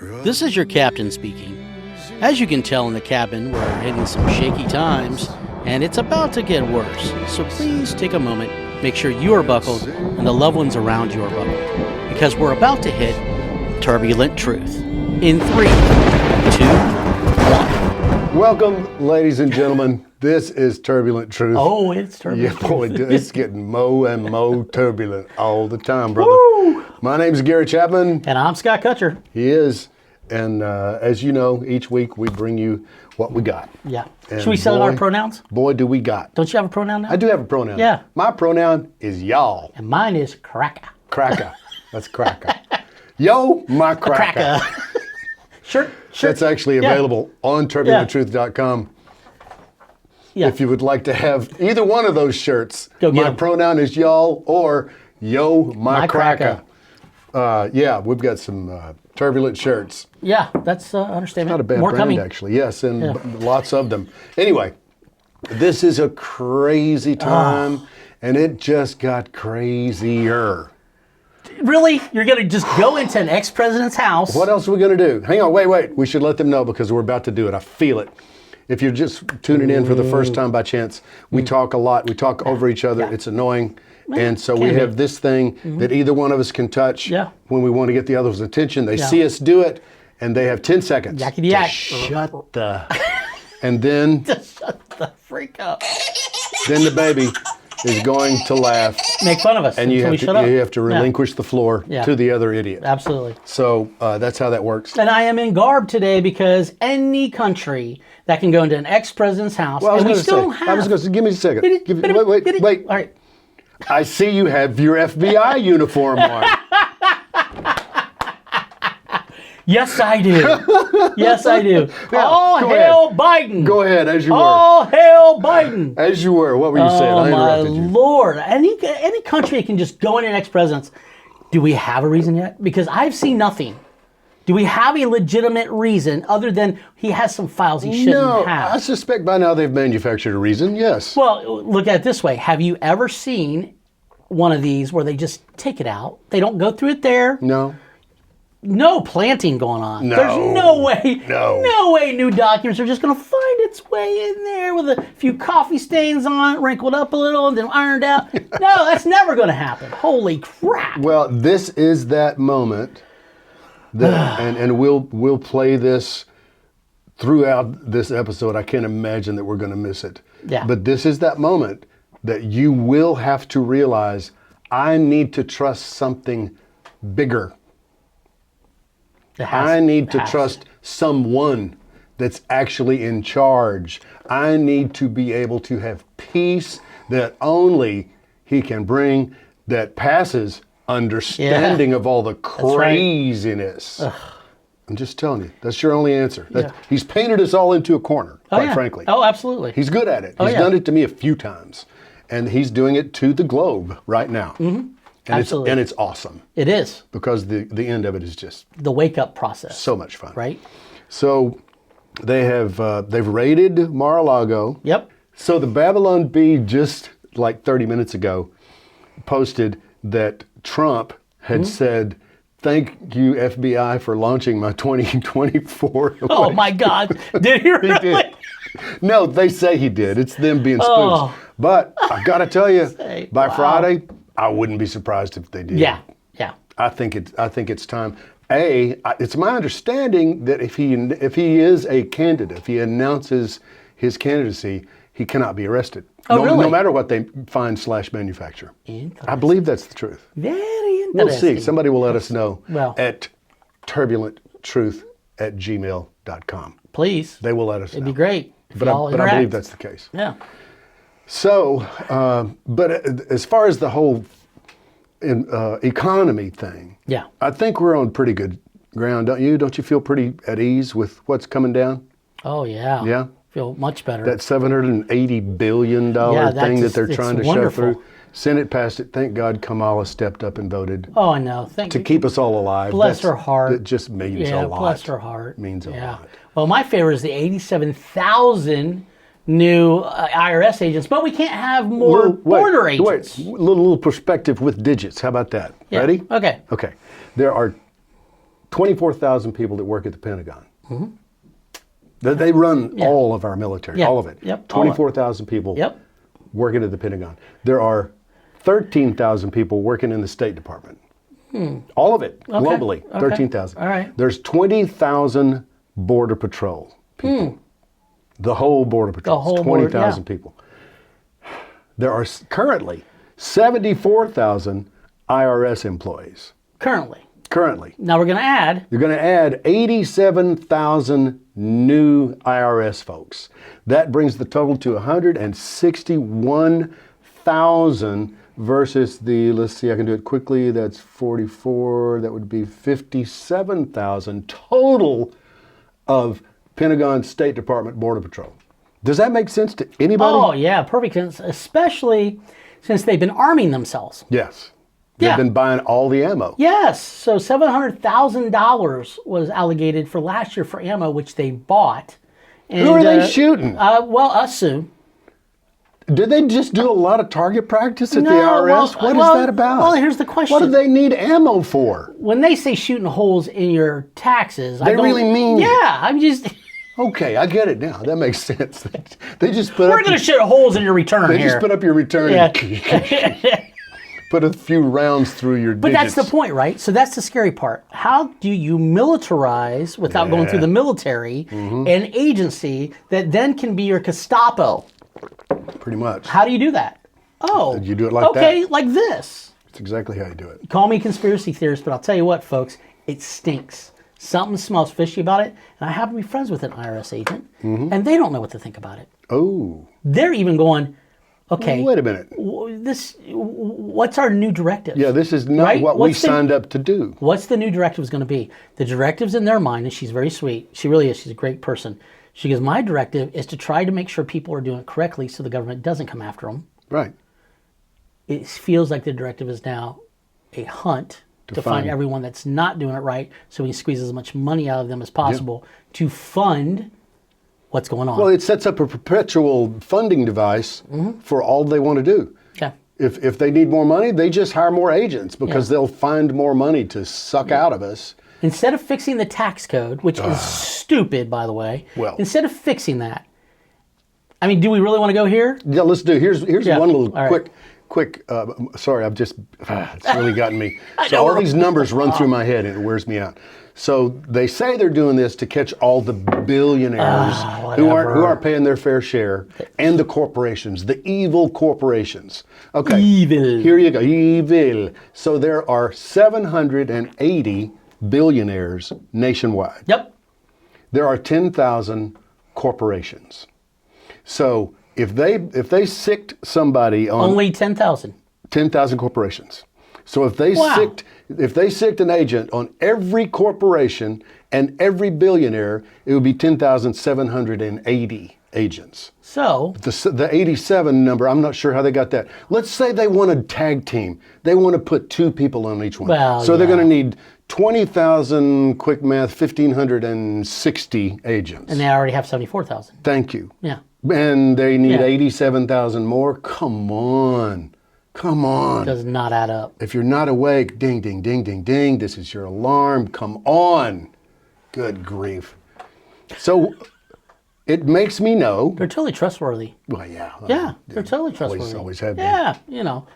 This is your captain speaking. As you can tell in the cabin, we're hitting some shaky times, and it's about to get worse. So please take a moment, make sure you are buckled, and the loved ones around you are buckled, because we're about to hit turbulent truth. In 3, 2, 1. Welcome, ladies and gentlemen. This is Turbulent Truth. Oh, it's turbulent. Yeah, boy, it's getting more turbulent all the time, brother. Woo! My name is Gary Chapman. And I'm Scott Kutcher. He is. And as you know, each week we bring you what we got. Yeah. And Should we settle our pronouns? Boy, do we got. Don't you have a pronoun now? I do have a pronoun. Yeah. My pronoun is y'all. And mine is cracker. Cracker. That's cracker. Yo, my cracker. Sure. That's actually available on turbulenttruth.com. Yeah. If you would like to have either one of those shirts, Go get my 'em. pronoun is y'all or yo, my cracker. Yeah, we've got some turbulent shirts. Yeah, that's understandable. Not a bad More brand, coming. actually. Yes, and lots of them. Anyway, this is a crazy time, and it just got crazier. Really? You're going to just go into an ex-president's house? What else are we going to do? Hang on, wait. We should let them know because we're about to do it. I feel it. If you're just tuning in for the first time by chance, we talk a lot. We talk over each other. Yeah. It's annoying. Well, And so can we be. have this thing that either one of us can touch when we want to get the other's attention. They see us do it, and they have 10 seconds Yakety to yak. shut the... And then, Just shut the freak up. then the baby is going to laugh, Make fun of us and you until we have, shut up. you have to relinquish the floor Yeah. to the other idiot. Absolutely. So that's how that works. And I am in garb today because any country that can go into an ex-president's house, Well, and we still don't have... I was going to say, give me a second. Wait. All right. I see you have your FBI uniform on. Yes, I do. Yes, I do. Now, All go hail Biden. Go ahead, as you were. All hail Biden. As you were. What were you saying? Oh, I my interrupted you. Lord. Any country can just go into an ex-president's. Do we have a reason yet? Because I've seen nothing. Do we have a legitimate reason other than he has some files he shouldn't No, have? I suspect by now they've manufactured a reason, yes. Well, look at it this way. Have you ever seen one of these where they just take it out? They don't go through it there. No. No planting going on. No. There's no way. No. No way new documents are just going to find its way in there with a few coffee stains on it, wrinkled up a little, and then ironed out. No, that's never going to happen. Holy crap. Well, this is that moment, that, and we'll play this throughout this episode. I can't imagine that we're going to miss it. Yeah. But this is that moment that you will have to realize, I need to trust something bigger. I need to trust someone that's actually in charge. I need to be able to have peace that only he can bring, that passes understanding of all the craziness. I'm just telling you, that's your only answer. He's painted us all into a corner, quite frankly. Oh, absolutely. He's good at it. He's done it to me a few times. And he's doing it to the globe right now. Mm-hmm. Absolutely. And it's awesome. It is. Because the end of it is just the wake-up process. So much fun. Right? So they've raided Mar-a-Lago. Yep. So the Babylon Bee just like 30 minutes ago posted that Trump had said, "Thank you, FBI, for launching my 2024 election." Oh my God. Did he really? He did. No, they say he did. It's them being spooks. Oh. But I got to tell you, by wow. Friday, I wouldn't be surprised if they did. Yeah. I think it's time. It's my understanding that if he is a candidate, if he announces his candidacy, he cannot be arrested. Oh, really? No matter what they find / manufacture. I believe that's the truth. Very interesting. We'll see. Somebody will let us know at turbulenttruth@gmail.com. Please. They will let us know. It'd be great. But I believe that's the case. Yeah. So, but as far as the whole economy thing, I think we're on pretty good ground, don't you? Don't you feel pretty at ease with what's coming down? Oh, yeah. Yeah? Feel much better. That $780 billion thing that they're trying to shove through. Senate passed it. Thank God Kamala stepped up and voted. Oh, I know. To keep us all alive. Bless her heart. That just means a lot. Bless her heart. Means a lot. Well, my favorite is the 87,000 new IRS agents, but we can't have more border agents. Little perspective with digits. How about that? Yeah. Ready? Okay. Okay. There are 24,000 people that work at the Pentagon. They run all of our military, all of it. Yep. 24,000 people working at the Pentagon. There are 13,000 people working in the State Department. All of it, globally, 13,000. All right. There's 20,000 Border Patrol people. The whole Border Patrol. The whole 20,000 people. There are currently 74,000 IRS employees. Currently. Now we're going to add. You're going to add 87,000 new IRS folks. That brings the total to 161,000 versus the, let's see, I can do it quickly, that's 44, that would be 57,000 total of Pentagon, State Department, Border Patrol. Does that make sense to anybody? Oh, yeah, perfect sense, especially since they've been arming themselves. Yes. They've been buying all the ammo. Yes, so $700,000 was allocated for last year for ammo, which they bought. And, Who are they shooting? Well, us soon. Did they just do a lot of target practice at the No, IRS? What is that about? Well, here's the question. What do they need ammo for? When they say shooting holes in your taxes, They really mean... Yeah, I'm just... Okay, I get it now. That makes sense. They just put We're going to shoot holes in your return They here. just put up your return and put a few rounds through your digits. But that's the point, right? So that's the scary part. How do you militarize without going through the military, an agency that then can be your Gestapo? Pretty much. How do you do that? Oh, You do it like that. okay, like this. That's exactly how you do it. Call me a conspiracy theorist, but I'll tell you what, folks, it stinks. Something smells fishy about it, and I happen to be friends with an IRS agent, and they don't know what to think about it. Oh. They're even going, okay, Wait a minute. what's our new directive? Yeah, this is not what we signed up to do. What's the new directive going to be? The directive's in their mind, and she's very sweet. She really is. She's a great person. She goes, my directive is to try to make sure people are doing it correctly so the government doesn't come after them. Right. It feels like the directive is now a hunt to find everyone that's not doing it right so we can squeeze as much money out of them as possible to fund what's going on. Well, it sets up a perpetual funding device for all they want to do. Yeah. If they need more money, they just hire more agents because they'll find more money to suck out of us. Instead of fixing the tax code, which is stupid, by the way, instead of fixing that, I mean, do we really want to go here? Yeah, let's do. Here's one little All quick. Sorry, I've just it's really gotten me. So all these numbers run through my head and it wears me out. So they say they're doing this to catch all the billionaires who aren't paying their fair share, and the corporations, the evil corporations. Okay, Evil. Here you go, evil. So there are 780 billionaires nationwide. Yep. There are 10,000 corporations. So if they sicked somebody on Only 10,000. 10,000 corporations. So if they sicked an agent on every corporation and every billionaire, it would be 10,780 agents. So The 87 number, I'm not sure how they got that. Let's say they want a tag team. They want to put 2 people on each one. Well, so they're going to need 20,000, quick math, 1,560 agents. and they already have 74,000. Thank you. Yeah. And they need Yeah. 87,000 more? Come on. Come on. Does not add up. If you're not awake, ding, ding, ding, ding, ding. This is your alarm. Come on. Good grief. So it makes me know. They're totally trustworthy. Well, yeah. Yeah, they're totally trustworthy. Always have been. Yeah,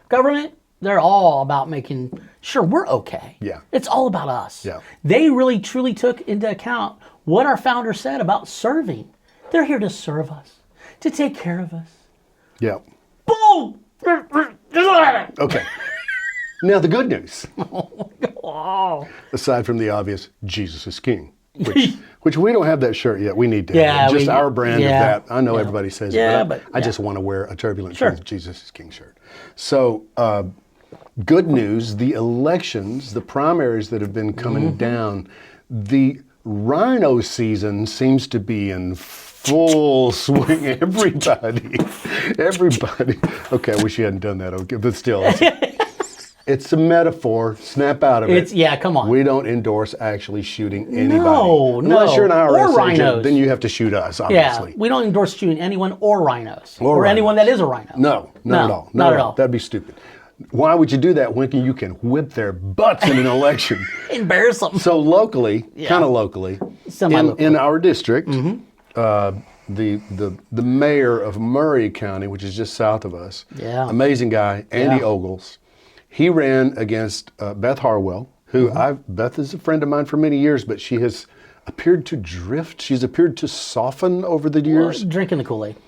government, they're all about making sure we're okay. Yeah. It's all about us. Yeah. They really, truly took into account what our founder said about serving. They're here to serve us, to take care of us. Yeah. Boom! Okay. Now the good news. Wow. Aside from the obvious, Jesus is King. Which we don't have that shirt yet. We need to have Yeah, it. Just our brand of that. I know everybody says it, but I yeah. just want to wear a Turbulent Sure. Truth Jesus is King shirt. So good news, the elections, the primaries that have been coming down, the rhino season seems to be in full swing. Everybody. Okay, I wish you hadn't done that. Okay, but still, it's a metaphor. Snap out of it. Come on. We don't endorse actually shooting anybody. No. Unless you're an Or IRS agent, rhinos. then you have to shoot us, Yeah, obviously. we don't endorse shooting anyone or rhinos. Or or anyone that is a rhino. No, not at all. Not at all. That'd be stupid. Why would you do that when you can whip their butts in an election? Embarrass them. So locally, kind of locally, in our district, the mayor of Murray County, which is just south of us, amazing guy, Andy Ogles, he ran against Beth Harwell, who Beth is a friend of mine for many years, but she has appeared to drift. She's appeared to soften over the years. Drinking the Kool-Aid. A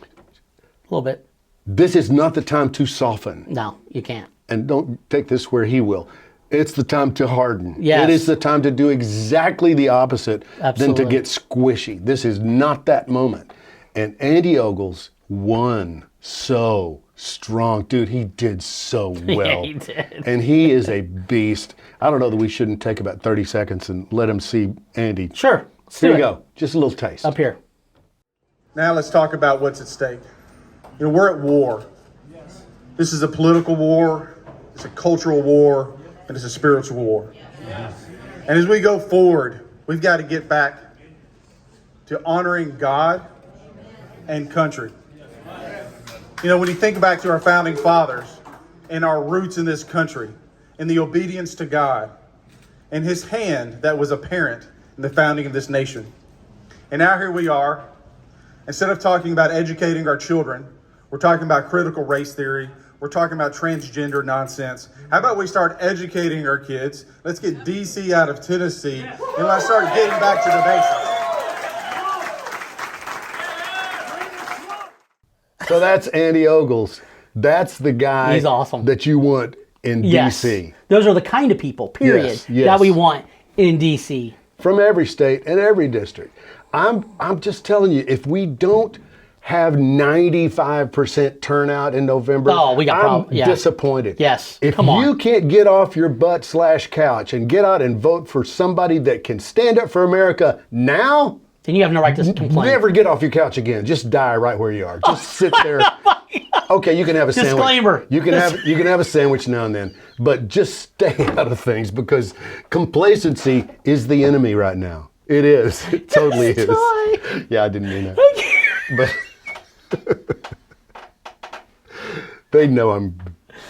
little bit. This is not the time to soften. No, you can't. And don't take this where he will. It's the time to harden. Yes. It is the time to do exactly the opposite than to get squishy. This is not that moment. And Andy Ogles won so strong. Dude, he did so well. Yeah, he did. And he is a beast. I don't know that we shouldn't take about 30 seconds and let him see Andy. Sure. Here you go. Just a little taste. Up here. Now let's talk about what's at stake. You know, we're at war. This is a political war, it's a cultural war, and it's a spiritual war. And as we go forward, we've got to get back to honoring God and country. You know, when you think back to our founding fathers and our roots in this country, and the obedience to God, and his hand that was apparent in the founding of this nation. And now here we are, instead of talking about educating our children, we're talking about critical race theory. We're talking about transgender nonsense. How about we start educating our kids? Let's get DC out of Tennessee, and let's start getting back to the basics. So that's Andy Ogles. That's the guy He's awesome. that you want in DC. Those are the kind of people, period, that we want in DC. From every state and every district. I'm just telling you, if we don't have 95% turnout in November, I'm disappointed. Yes, if you can't get off your butt/couch and get out and vote for somebody that can stand up for America now, then you have no right to complain. Never get off your couch again. Just die right where you are. Just sit there. Okay, you can have a sandwich. Disclaimer. You can have a sandwich now and then, but just stay out of things because complacency is the enemy right now. It is. It totally is. Yeah, I didn't mean that. But they know I'm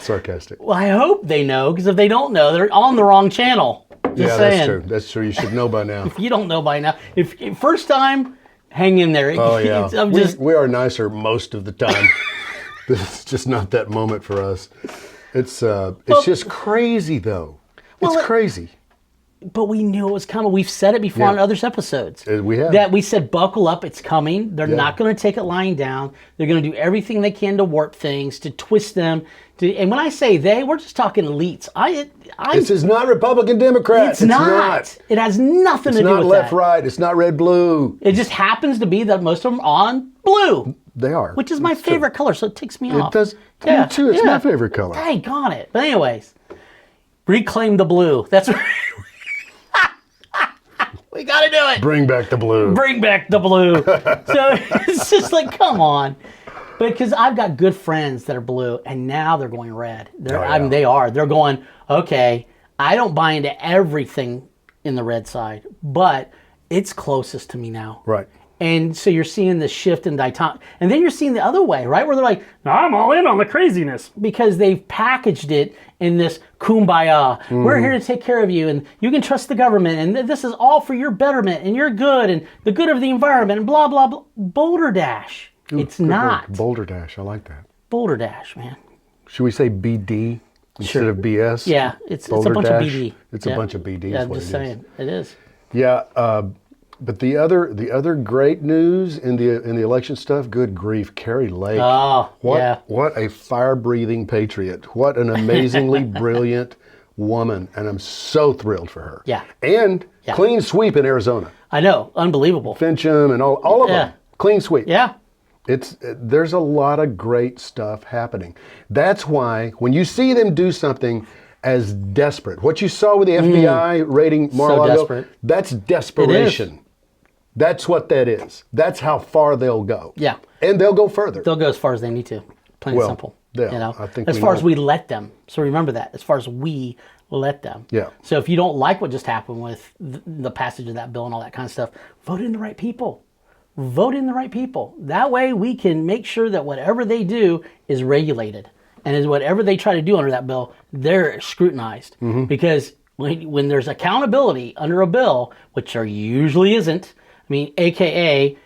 sarcastic. Well, I hope they know, because if they don't know, they're on the wrong channel. Just saying. That's true. That's true. You should know by now. If you don't know by now, if first time, hang in there. Oh yeah, we are nicer most of the time. This is just not that moment for us. It's just crazy though. It's crazy. But we knew it was coming. We've said it before on other episodes. We have. That we said, buckle up, it's coming. They're not going to take it lying down. They're going to do everything they can to warp things, to twist them. And when I say they, we're just talking elites. This is not Republican Democrat. It's not. It has nothing to do with that. It's not left, right. It's not red, blue. It just happens to be that most of them are on blue. They are. Which is my favorite color, so it ticks me off. It does. Me too. It's my favorite color. Hey, got it. But anyways, reclaim the blue. That's right. We got to do it. Bring back the blue. Bring back the blue. So it's just like, come on. Because I've got good friends that are blue, and now they're going red. I mean, they are. They're going, okay, I don't buy into everything in the red side, but it's closest to me now. Right. And so you're seeing the shift in dichotomy. And then you're seeing the other way, right? Where they're like, no, I'm all in on the craziness. Because they've packaged it in this kumbaya. We're here to take care of you, and you can trust the government, and this is all for your betterment, and your good, and the good of the environment, and blah, blah, blah. Boulder Dash. Ooh, it's not. Word. Boulder Dash. I like that. Boulder Dash, man. Should we say BD instead of BS? Yeah, it's a bunch of BD. It's a bunch of BD. Yeah, I'm just saying. It is. Yeah, but the other great news in the election stuff, good grief, Carrie Lake. Oh, What a fire-breathing patriot. What an amazingly brilliant woman, and I'm so thrilled for her. Yeah. And clean sweep in Arizona. I know, unbelievable. Fincham and all of them, clean sweep. Yeah. There's a lot of great stuff happening. That's why when you see them do something as desperate, what you saw with the FBI raiding Mar-a-Lago, that's desperation. That's what that is. That's how far they'll go. Yeah. And they'll go further. They'll go as far as they need to. Plain and simple. Yeah, you know? I think as far as we let them. So remember that. As far as we let them. Yeah. So if you don't like what just happened with the passage of that bill and all that kind of stuff, vote in the right people. Vote in the right people. That way we can make sure that whatever they do is regulated. And is whatever they try to do under that bill, they're scrutinized. Because when there's accountability under a bill, which there usually isn't, I mean, AKA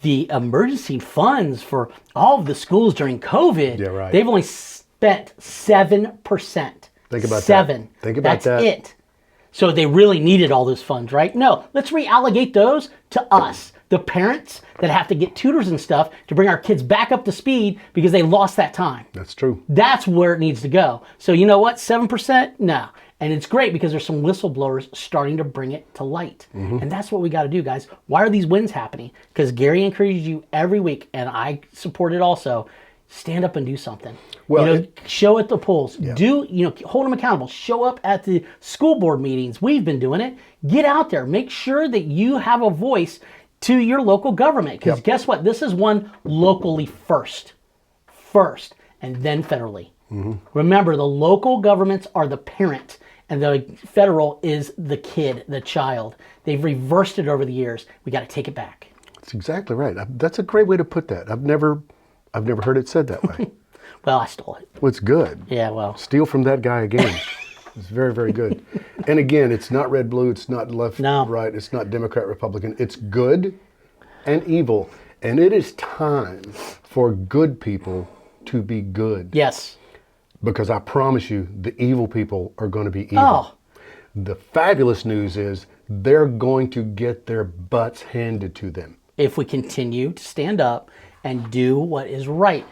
the emergency funds for all of the schools during COVID, Yeah, right. they've only spent 7%. Think about Seven. that. Think about That's that. it. So they really needed all those funds, right? No, let's reallocate those to us, the parents that have to get tutors and stuff to bring our kids back up to speed because they lost that time. That's true. That's where it needs to go. So you know what? 7%? No. And it's great because there's some whistleblowers starting to bring it to light. And that's what we got to do, guys. Why are these wins happening? Because Gary encourages you every week, and I support it also. Stand up and do something. Well, Show at the polls. Hold them accountable. Show up at the school board meetings. We've been doing it. Get out there. Make sure that you have a voice to your local government. Because guess what? This is one locally first, and then federally. Remember, the local governments are the parent, and the federal is the kid, the child. They've reversed it over the years. We got to take it back. That's exactly right. That's a great way to put that. I've never heard it said that way. Well, I stole it. Well, it's good. Yeah, well. Steal from that guy again. It's very, very good. And again, it's not red, blue. It's not left, right. It's not Democrat, Republican. It's good and evil. And it is time for good people to be good. Yes. Because I promise you, the evil people are going to be evil. Oh. The fabulous news is they're going to get their butts handed to them. If we continue to stand up and do what is right.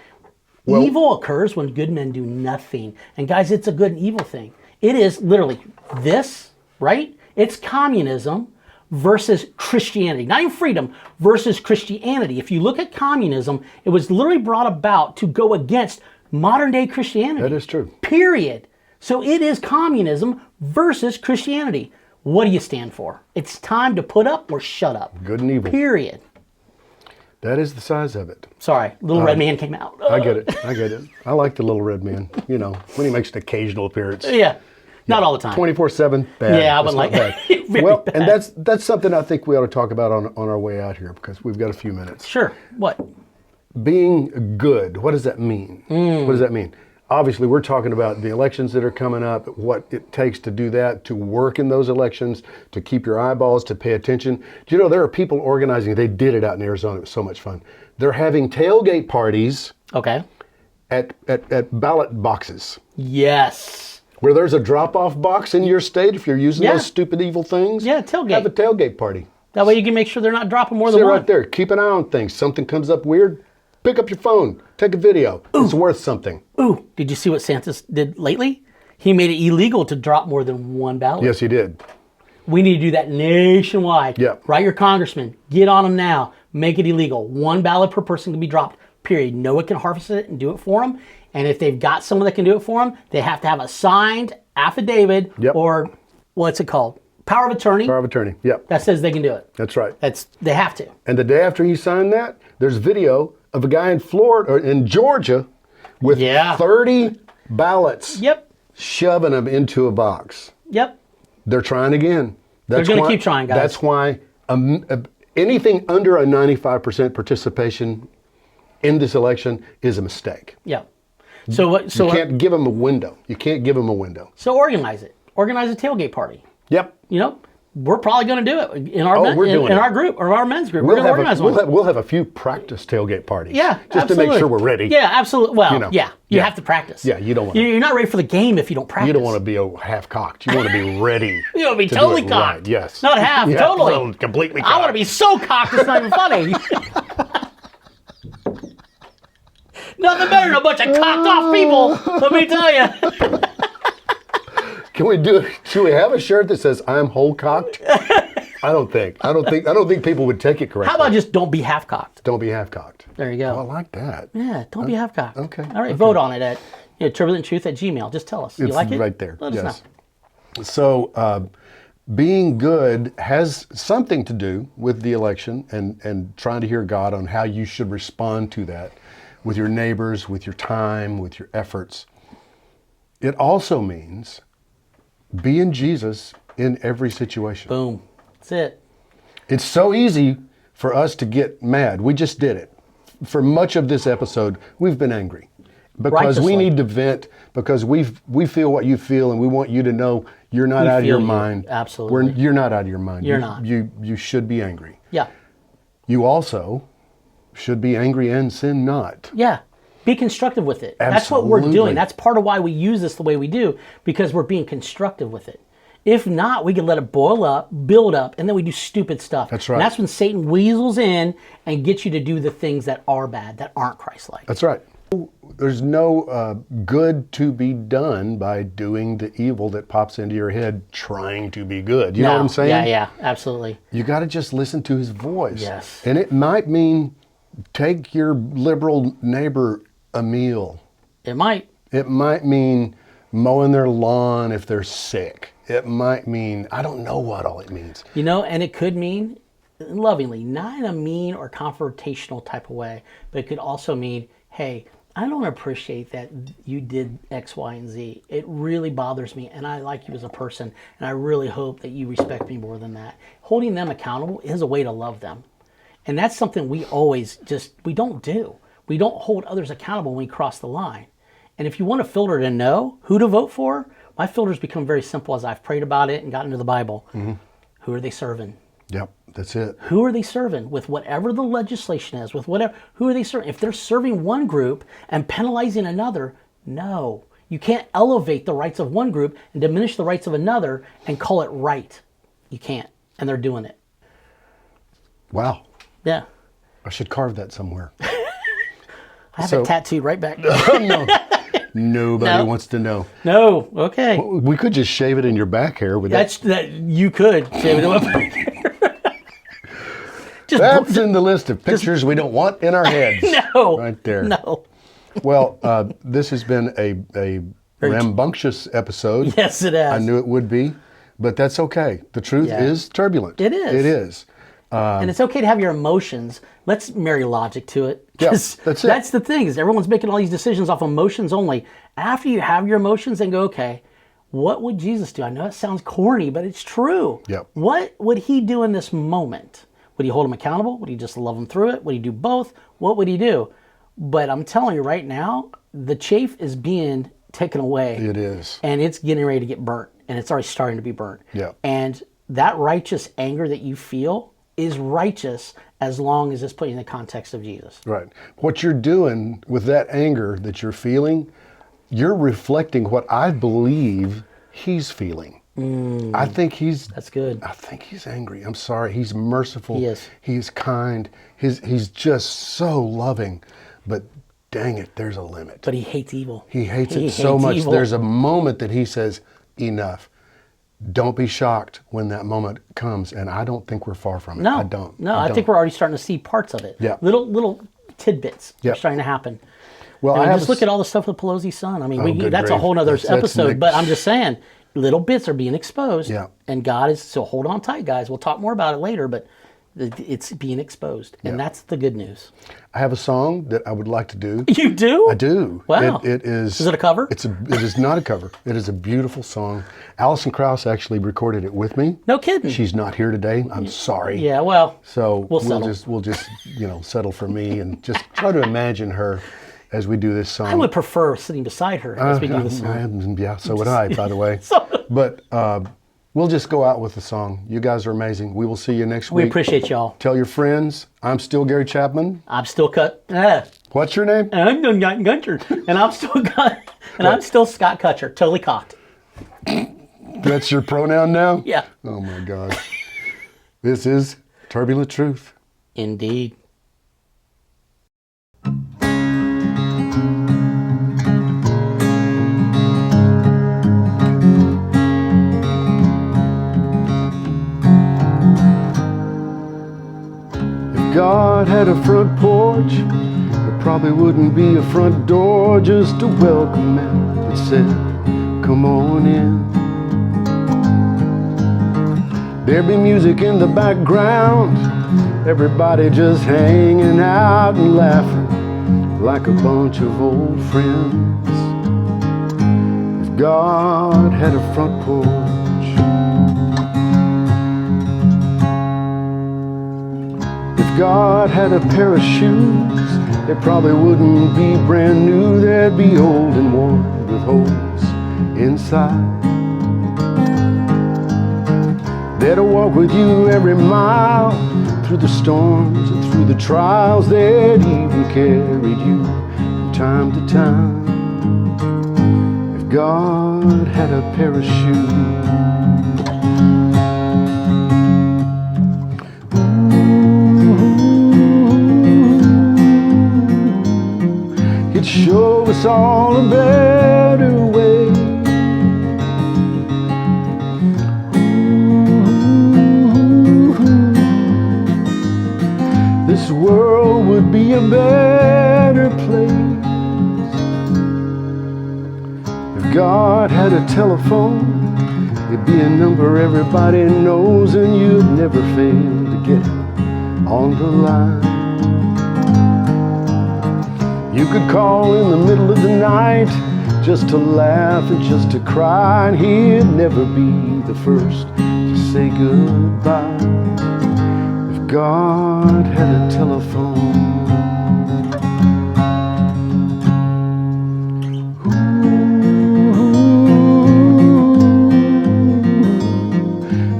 Evil occurs when good men do nothing. And guys, it's a good and evil thing. It is literally this, right? It's communism versus Christianity. Not even freedom versus Christianity. If you look at communism, it was literally brought about to go against modern day Christianity. That is true. Period. So it is communism versus Christianity. What do you stand for? It's time to put up or shut up. Good and evil. Period. That is the size of it. Sorry, Little Red Man came out. I get it. I like the Little Red Man, when he makes an occasional appearance. Yeah, not all the time. 24/7, bad. Yeah, I wouldn't like that. Very Well, bad. and that's something I think we ought to talk about on our way out here because we've got a few minutes. Sure. What? Being good, what does that mean? What does that mean? Obviously, we're talking about the elections that are coming up, what it takes to do that, to work in those elections, to keep your eyeballs, to pay attention. Do you know there are people organizing, they did it out in Arizona, it was so much fun. They're having tailgate parties Okay. at ballot boxes. Yes. Where there's a drop-off box in your state, if you're using Yeah. those stupid evil things. Yeah, tailgate. Have a tailgate party. That way you can make sure they're not dropping more than Sit one. right there, keep an eye on things. Something comes up weird, pick up your phone, take a video. It's worth something. Ooh, did you see what Santos did lately? He made it illegal to drop more than one ballot. Yes, he did. We need to do that nationwide. Yep. Write your congressman. Get on them now. Make it illegal. One ballot per person can be dropped. Period. No one can harvest it and do it for them. And if they've got someone that can do it for them, they have to have a signed affidavit or what's it called? Power of attorney. Power of attorney, yep. That says they can do it. That's right. They have to. And the day after he signed that, there's video of a guy in Florida, or in Georgia, with 30 ballots. Yep. Shoving them into a box. Yep. They're trying again. They're going to keep trying, guys. That's why anything under a 95% participation in this election is a mistake. Yep. So you can't give them a window. You can't give them a window. So organize it. Organize a tailgate party. Yep. We're probably going to do it in our our group or our men's group. We're going to organize one. We'll have a few practice tailgate parties. Yeah, just to make sure we're ready. Yeah, absolutely. Well, you have to practice. Yeah, you don't want. You're not ready for the game if you don't practice. You don't want to be half cocked. You want to be ready. You want to be totally cocked. Right. Yes. Not half. Yeah, totally. well, completely cocked. I want to be so cocked it's not even funny. Nothing better than a bunch of cocked off people. Let me tell you. Can we do it? Should we have a shirt that says "I'm whole cocked"? I don't think people would take it correctly. How about just don't be half cocked? Don't be half cocked. There you go. Oh, I like that. Yeah, don't be half cocked. Okay. All right, vote on it at turbulenttruth@gmail. Just tell us. You It's like it? right there. Let us know. So, being good has something to do with the election and trying to hear God on how you should respond to that with your neighbors, with your time, with your efforts. It also means being Jesus in every situation. Boom. That's it. It's so easy for us to get mad. We just did it. For much of this episode, we've been angry. because we righteously. need to vent, because we feel what you feel, and we want you to know you're not We out of your feel you. mind. Absolutely. You're not out of your mind. You're You- not. You should be angry. Yeah. You also should be angry and sin not. Yeah. Be constructive with it. That's what we're Absolutely. doing. That's part of why we use this the way we do, because we're being constructive with it. If not, we can let it boil up, build up, and then we do stupid stuff. That's right. And that's when Satan weasels in and gets you to do the things that are bad, that aren't Christ-like. That's right. There's no good to be done by doing the evil that pops into your head trying to be good. You know what I'm saying? Yeah, yeah, absolutely. You got to just listen to his voice. Yes. And it might mean take your liberal neighbor a meal. It might. It might mean mowing their lawn if they're sick. It might mean, I don't know what all it means. You know, and it could mean lovingly, not in a mean or confrontational type of way, but it could also mean, hey, I don't appreciate that you did X, Y, and Z. It really bothers me, and I like you as a person, and I really hope that you respect me more than that. Holding them accountable is a way to love them. And that's something we always we don't do. We don't hold others accountable when we cross the line. And if you want a filter to know who to vote for, my filters become very simple as I've prayed about it and gotten into the Bible. Mm-hmm. Who are they serving? Yep, that's it. Who are they serving with whatever the legislation is, with whatever, who are they serving? If they're serving one group and penalizing another, no. You can't elevate the rights of one group and diminish the rights of another and call it right. You can't. And they're doing it. Wow. Yeah. I should carve that somewhere. I have it tattooed right back. No. Nobody No. wants to know. No. Okay. We could just shave it in your back hair with That you could shave it up. That's in the list of pictures we don't want in our heads. No. Right there. No. Well, this has been a rambunctious episode. Yes, it has. I knew it would be, but that's okay. The truth Yeah. is turbulent. It is. It is. And it's okay to have your emotions. Let's marry logic to it. Yeah, 'Cause that's it. That's the thing, is everyone's making all these decisions off emotions only. After you have your emotions, then go, okay, what would Jesus do? I know it sounds corny, but it's true. Yep. What would he do in this moment? Would he hold him accountable? Would he just love him through it? Would he do both? What would he do? But I'm telling you right now, the chaff is being taken away. It is. And it's getting ready to get burnt. And it's already starting to be burnt. Yep. And that righteous anger that you feel is righteous as long as it's put in the context of Jesus. Right. What you're doing with that anger that you're feeling, you're reflecting what I believe he's feeling. I think That's good. I think he's angry. I'm sorry. He's merciful. He is. He's kind. He's just so loving. But dang it, there's a limit. But he hates evil. He hates it so much. evil. There's a moment that he says, enough. Don't be shocked when that moment comes. And I don't think we're far from it. No, I don't. No, I think we're already starting to see parts of it. Yeah. Little tidbits Yeah. are starting to happen. Well, I mean, I have just a look at all the stuff with Pelosi's son. I mean, good that's a grief. whole other That's episode. Nick. But I'm just saying, little bits are being exposed. Yeah. And God is, so hold on tight, guys. We'll talk more about it later, but it's being exposed. And that's the good news. I have a song that I would like to do. You do? I do. Wow. It is. Is it a cover? It is not a cover. It is a beautiful song. Alison Krauss actually recorded it with me. No kidding. She's not here today. I'm sorry. Yeah, well, So We'll settle. we'll just settle for me and just try to imagine her as we do this song. I would prefer sitting beside her as we do this song. Yeah, so would I, by the way. So- But we'll just go out with the song. You guys are amazing. We will see you next We week. appreciate y'all. Tell your friends. I'm still Gary Chapman. I'm still cut. What's your name? I'm Gunter, and I'm still got, and I'm still Scott Kutcher, totally cocked. That's your pronoun now? Yeah. Oh my God. This is Turbulent Truth. Indeed. If God had a front porch, there probably wouldn't be a front door, just a welcome mat that said, come on in. There'd be music in the background, everybody just hanging out and laughing like a bunch of old friends. If God had a front porch, if God had a pair of shoes, They probably wouldn't be brand new, they'd be old and worn with holes inside. They'd walk with you every mile, through the storms and through the trials. They'd even carried you from time to time. If God had a parachute, He'd show us all a better way. This world would be a better place if God had a telephone. It'd be a number everybody knows, and you'd never fail to get on the line. You could call in the middle of the night just to laugh and just to cry, and he'd never be the first to say goodbye. If God had a telephone,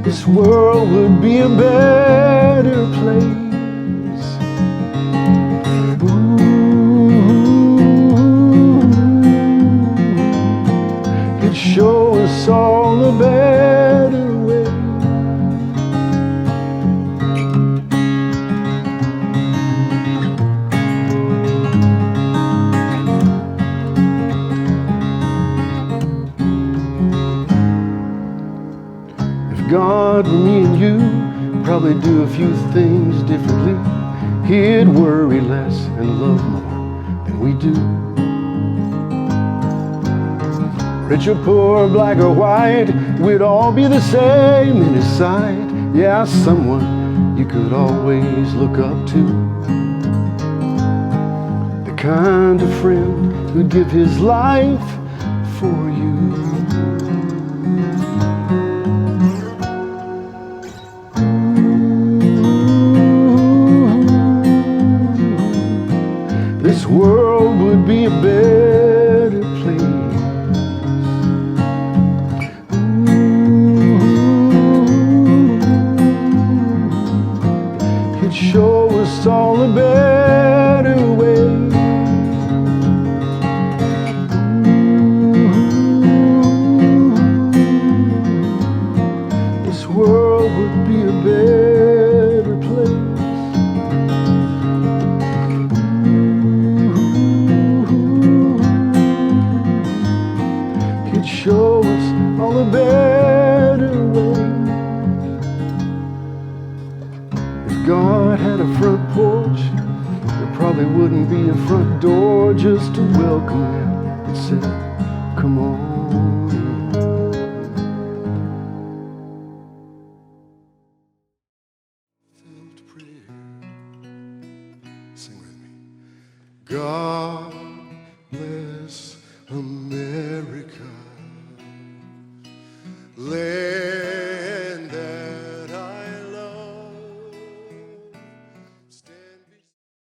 this world would be a better place. He'd show us all a better way. If God were me and you, probably do a few things differently. He'd worry less and love more than we do. Rich or poor, black or white, we'd all be the same in his sight. Yeah, someone you could always look up to. The kind of friend who'd give his life for you. This world would be a better place. He'd show us all a better way. This world would be a better place. He'd show us all a better way. If God had a front porch, there probably wouldn't be a front door just to welcome him and say, come on in. Felt prayer. Sing with me. God bless America. Let